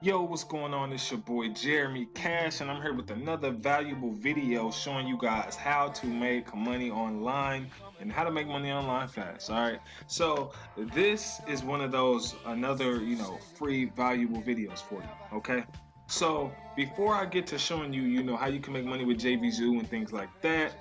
Yo, what's going on? It's your boy Jeremy Cash, and I'm here with another valuable video showing you guys how to make money online and how to make money online fast. All right, so this is one of those another free valuable videos for you. Okay, so before I get to showing you how you can make money with JVZoo and things like that,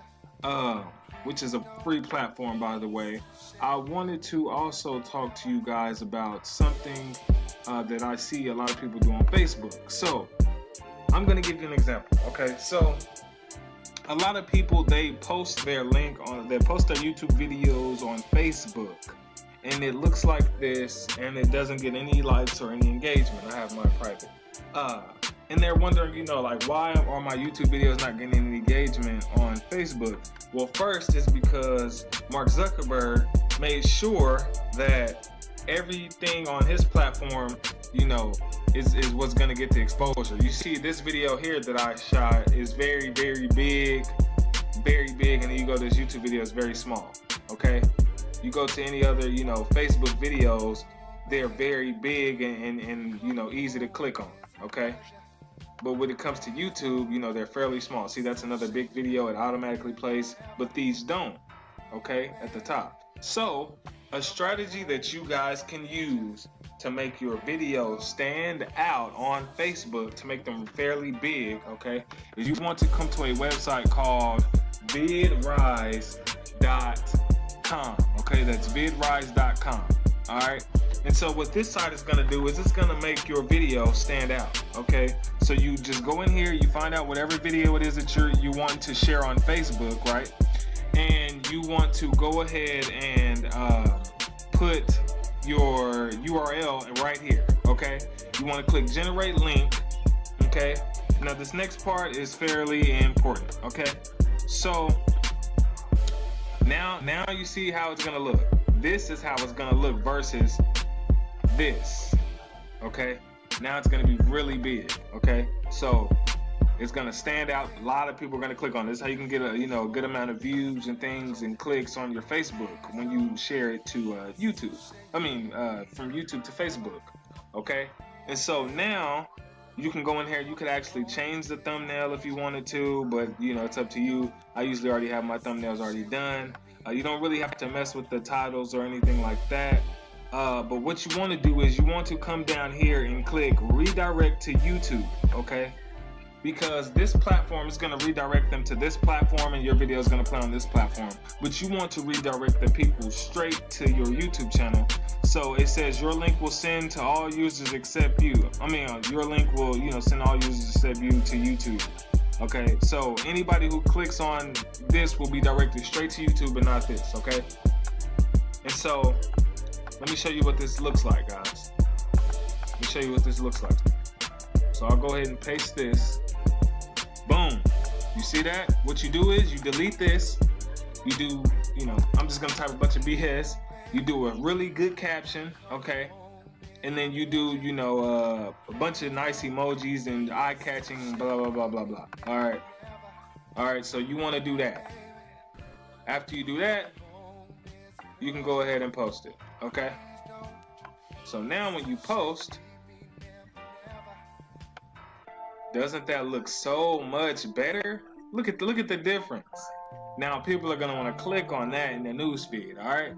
uh, which is a free platform by the way, I wanted to also talk to you guys about something that I see a lot of people do on Facebook. So I'm gonna give you an example. Okay, so a lot of people, they post their YouTube videos on Facebook, and it looks like this, and it doesn't get any likes or any engagement. I have my private, and they're wondering, like, why are my YouTube videos not getting any engagement on Facebook? Well, first is because Mark Zuckerberg made sure that everything on his platform, is what's gonna get the exposure. You see, this video here that I shot is very, very big, and then you go to this YouTube video, it's very small. Okay, you go to any other, Facebook videos, they're very big and easy to click on. Okay, but when it comes to YouTube, they're fairly small. See, that's another big video, it automatically plays, but these don't. Okay, at the top. So a strategy that you guys can use to make your videos stand out on Facebook, to make them fairly big, okay, is you want to come to a website called vidrise.com. Okay, that's vidrise.com. All right, and so what this site is going to do is it's going to make your video stand out. Okay, so you just go in here, you find out whatever video it is that you want to share on Facebook, right? And you want to go ahead and put your URL right here. Okay, you want to click generate link. Okay, now this next part is fairly important. Okay, so now you see how it's gonna look. This is how it's gonna look versus this. Okay, now it's gonna be really big. Okay, so it's gonna stand out. A lot of people are gonna click on this. How you can get a good amount of views and things and clicks on your Facebook when you share it to YouTube. From YouTube to Facebook. Okay, and so now you can go in here. You could actually change the thumbnail if you wanted to, but it's up to you. I usually already have my thumbnails already done. You don't really have to mess with the titles or anything like that. But what you want to do is you want to come down here and click redirect to YouTube. Okay, because this platform is going to redirect them to this platform, and your video is going to play on this platform. But you want to redirect the people straight to your YouTube channel. So it says your link will send to all users except you. Your link will send all users except you to YouTube. Okay, so anybody who clicks on this will be directed straight to YouTube, but not this. Okay, and so let me show you what this looks like, guys. Let me show you what this looks like. So I'll go ahead and paste this. Boom. You see that? What you do is you delete this. You do, I'm just gonna type a bunch of BS. You do a really good caption, okay? And then you do, a bunch of nice emojis and eye-catching, blah, blah, blah, blah, blah. All right, so you wanna do that. After you do that, you can go ahead and post it, okay? So now when you post, doesn't that look so much better? Look at the difference. Now people are gonna want to click on that in the newsfeed. All right.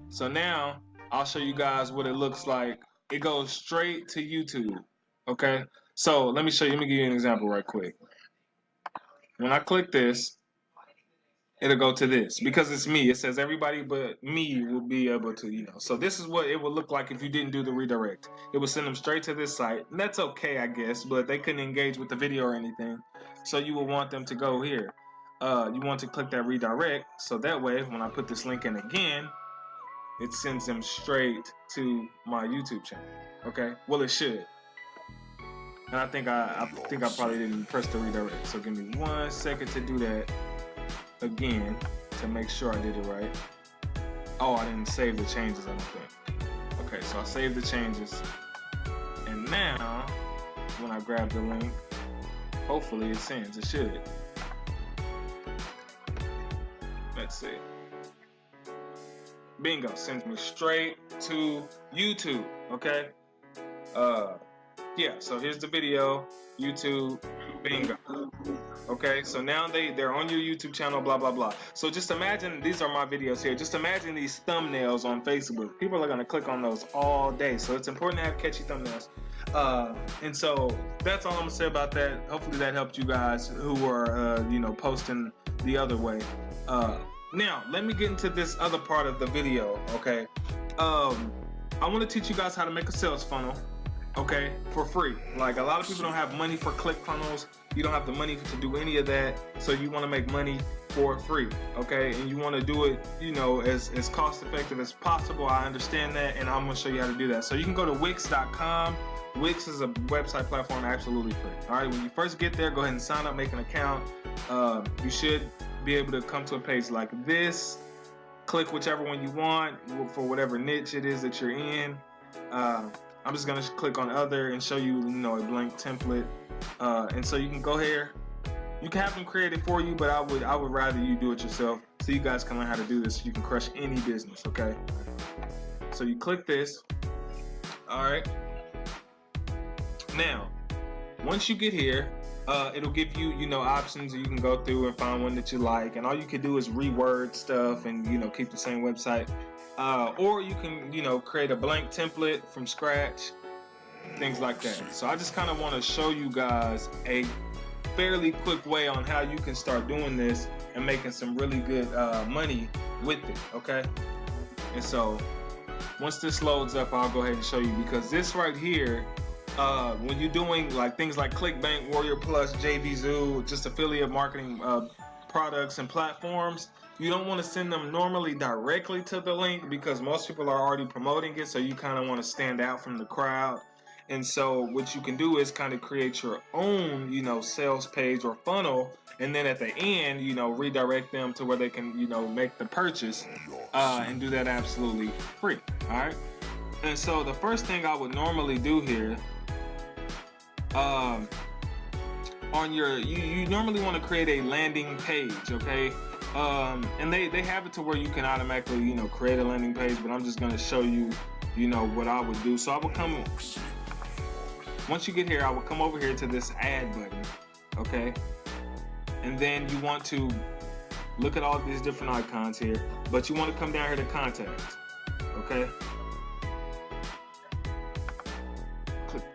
So now I'll show you guys what it looks like. It goes straight to YouTube. Okay. So let me show you. Let me give you an example right quick. When I click this, it'll go to this because it's me. It says everybody but me will be able to, So this is what it would look like if you didn't do the redirect. It would send them straight to this site. And that's okay, I guess, but they couldn't engage with the video or anything. So you would want them to go here. You want to click that redirect. So that way, when I put this link in again, it sends them straight to my YouTube channel. Okay? Well, it should. And I think I probably didn't press the redirect. So give me 1 second to do that again to make sure I did it right. Oh, I didn't save the changes, I don't think. Okay, so I saved the changes. And now, when I grab the link, hopefully it sends. It should. Let's see. Bingo, sends me straight to YouTube. Okay. Yeah, so here's the video, YouTube, bingo. Okay, so now they're on your YouTube channel, blah blah blah. So just imagine, these are my videos here. Just imagine these thumbnails on Facebook. People are gonna click on those all day. So it's important to have catchy thumbnails. And so that's all I'm gonna say about that. Hopefully that helped you guys who are posting the other way. Now let me get into this other part of the video. Okay, I want to teach you guys how to make a sales funnel. Okay, for free. Like, a lot of people don't have money for ClickFunnels. You don't have the money to do any of that, so you want to make money for free. Okay, and you want to do it, as cost effective as possible. I understand that, and I'm going to show you how to do that. So you can go to WIX.com. WIX is a website platform absolutely free. All right, when you first get there, go ahead and sign up, make an account. You should be able to come to a page like this. Click whichever one you want for whatever niche it is that you're in. I'm just gonna click on other and show you, a blank template. And so you can go here. You can have them create it for you, but I would rather you do it yourself, so you guys can learn how to do this. So you can crush any business. Okay. So you click this. All right. Now, once you get here, it'll give you, options that you can go through and find one that you like. And all you can do is reword stuff and, keep the same website. Or you can, create a blank template from scratch, things like that. So I just kind of want to show you guys a fairly quick way on how you can start doing this and making some really good money with it, okay? And so once this loads up, I'll go ahead and show you, because this right here, when you're doing like things like ClickBank, Warrior Plus, JVZoo, just affiliate marketing products and platforms, you don't want to send them normally directly to the link, because most people are already promoting it, so you kind of want to stand out from the crowd. And so what you can do is kind of create your own, sales page or funnel, and then at the end, redirect them to where they can, make the purchase, and do that absolutely free. All right. And so the first thing I would normally do here, on your, you normally want to create a landing page, okay? And they have it to where you can automatically, create a landing page, but I'm just going to show you, what I would do. So I would come, once you get here, I would come over here to this add button, okay? And then you want to look at all these different icons here, but you want to come down here to contact, okay?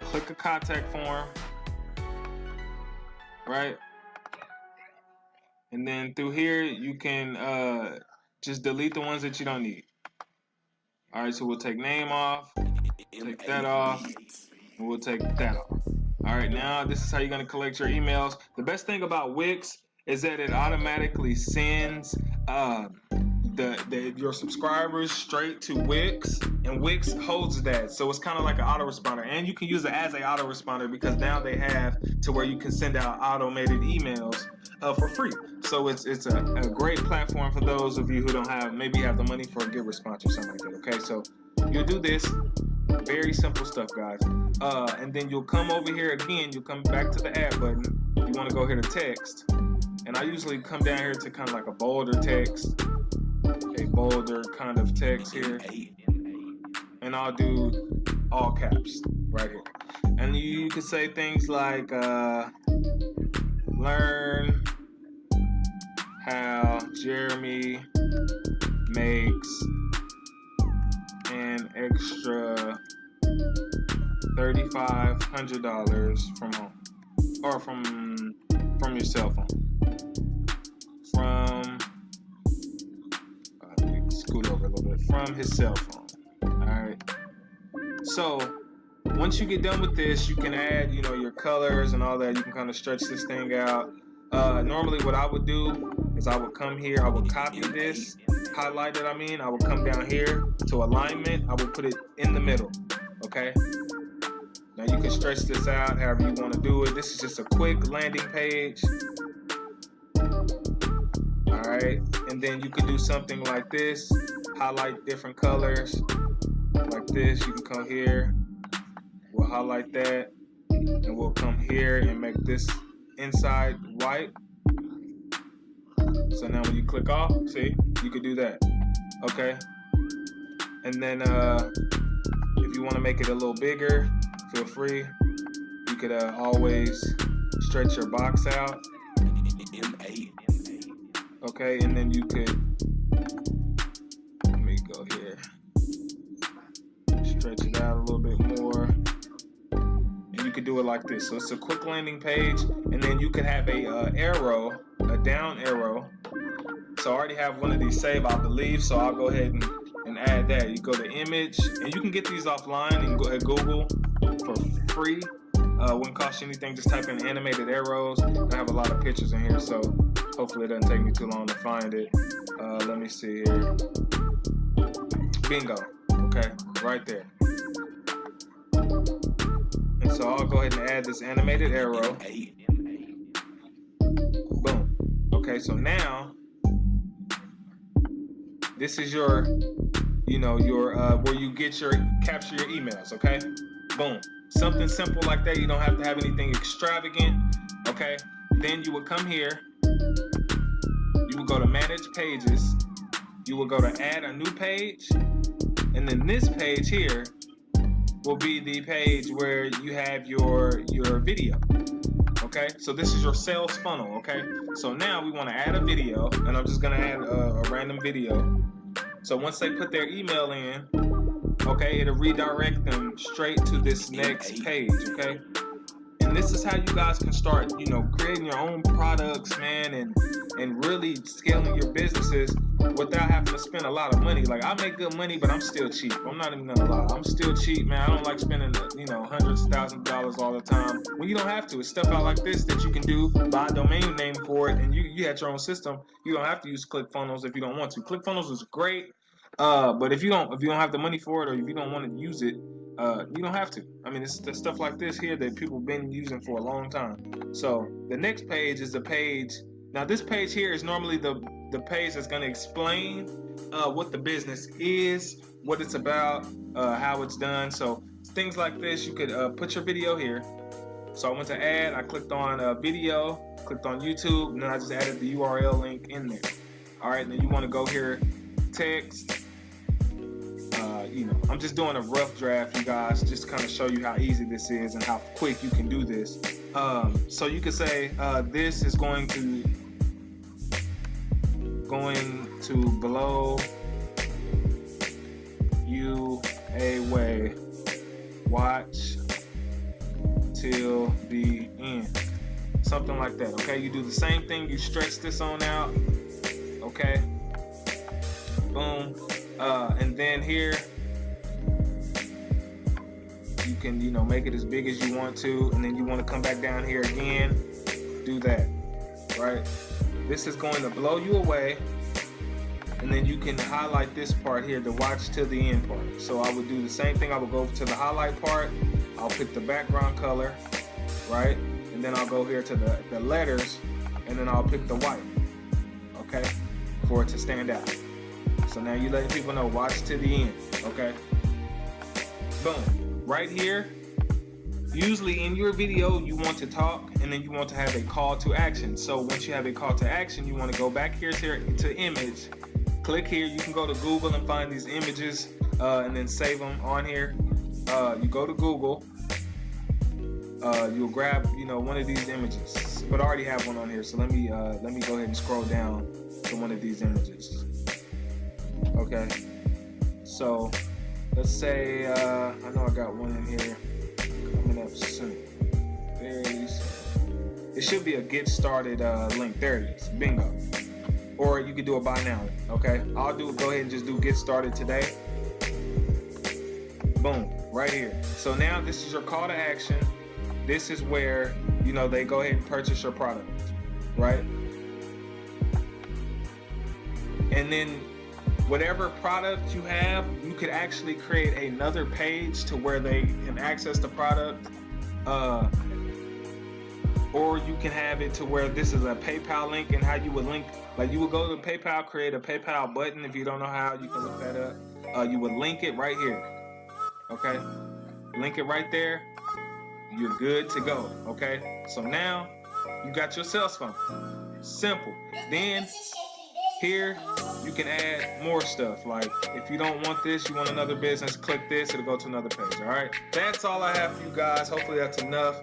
Click a contact form, right? And then through here, you can just delete the ones that you don't need. All right, so we'll take name off, take that off, and we'll take that off. All right, now this is how you're gonna collect your emails. The best thing about WIX is that it automatically sends your subscribers straight to WIX, and WIX holds that, so it's kind of like an autoresponder, and you can use it as an autoresponder because now they have to where you can send out automated emails for free. So it's a great platform for those of you who don't have, maybe have the money for a good response or something like that. Okay, so you'll do this, very simple stuff, guys, and then you'll come over here again. You'll come back to the add button. You want to go here to text, and I usually come down here to kind of like a bolder text. A bolder kind of text here, and I'll do all caps right here. And you can say things like learn how Jeremy makes an extra $3,500 from home, or from your cell phone. Scoot over a little bit, from his cell phone. Alright, so once you get done with this, you can add your colors and all that. You can kind of stretch this thing out. Normally what I would do is I would come here, I would copy this, highlight it, I would come down here to alignment, I would put it in the middle. Okay, now you can stretch this out however you want to do it. This is just a quick landing page. Alright, and then you can do something like this, highlight different colors, like this. You can come here, we'll highlight that, and we'll come here and make this inside white. So now when you click off, see, you could do that, okay? And then if you want to make it a little bigger, feel free. could always stretch your box out. Okay, and then you could, let me go here, stretch it out a little bit more. And you could do it like this. So it's a quick landing page, and then you could have a arrow, a down arrow. So I already have one of these saved, I believe, so I'll go ahead and add that. You go to image, and you can get these offline and go at Google for free. Wouldn't cost you anything. Just type in animated arrows. I have a lot of pictures in here, so hopefully it doesn't take me too long to find it. Let me see here. Bingo. Okay, right there. And so I'll go ahead and add this animated arrow. Boom. Okay, so now this is your, where you get capture your emails. Okay, boom. Something simple like that. You don't have to have anything extravagant. Okay. Then you would come here. You would go to manage pages. You will go to add a new page, and then this page here will be the page where you have your video. Okay, so this is your sales funnel. Okay, so now we want to add a video, and I'm just gonna add a random video. So once they put their email in, okay, it'll redirect them straight to this next page. Okay, and this is how you guys can start, creating your own products, man, and really scaling your businesses without having to spend a lot of money. Like, I make good money, but I'm still cheap. I'm not even gonna lie. I'm still cheap, man. I don't like spending, hundreds of thousands of dollars all the time. Well, you don't have to. It's stuff out like this that you can do, buy a domain name for it, and you have your own system. You don't have to use ClickFunnels if you don't want to. ClickFunnels is great, but if you don't have the money for it, or if you don't want to use it, you don't have to. I mean, it's the stuff like this here that people have been using for a long time. So the next page is the page. Now this page here is normally the page that's going to explain what the business is, what it's about, how it's done. So things like this, you could put your video here. So I went to add, I clicked on video, clicked on YouTube, and then I just added the URL link in there. All right, then you want to go here, text. I'm just doing a rough draft, you guys, just to kind of show you how easy this is and how quick you can do this. So you could say this is going to blow you away. Watch till the end. Something like that. Okay, you do the same thing. You stretch this on out. Okay. Boom. And then here you can make it as big as you want to, and then you want to come back down here again, do that, right? This is going to blow you away, and then you can highlight this part here, the watch till the end part. So I would do the same thing. I would go to the highlight part, I'll pick the background color, right? And then I'll go here to the letters, and then I'll pick the white, okay, for it to stand out. So now you're letting people know, watch to the end, okay? Boom. Right here, usually in your video, you want to talk, and then you want to have a call to action. So once you have a call to action, you want to go back here to image, click here. You can go to Google and find these images, and then save them on here. You go to Google, you'll grab, one of these images, but I already have one on here. So let me go ahead and scroll down to one of these images. Okay, so let's say, I know I got one in here coming up soon. Very soon. It should be a get started link. There it is. Bingo. Or you could do a buy now. Okay, I'll go ahead and just do get started today. Boom, right here. So now this is your call to action. This is where, they go ahead and purchase your product, right? And then whatever product you have, you could actually create another page to where they can access the product, or you can have it to where this is a PayPal link, and how you would link, like you would go to PayPal, create a PayPal button. If you don't know how, you can look that up. You would link it right here, okay? Link it right there. You're good to go, okay? So now you got your sales funnel. Simple. Then here you can add more stuff. Like if you don't want this, you want another business, click this, it'll go to another page. All right, that's all I have for you guys. Hopefully that's enough.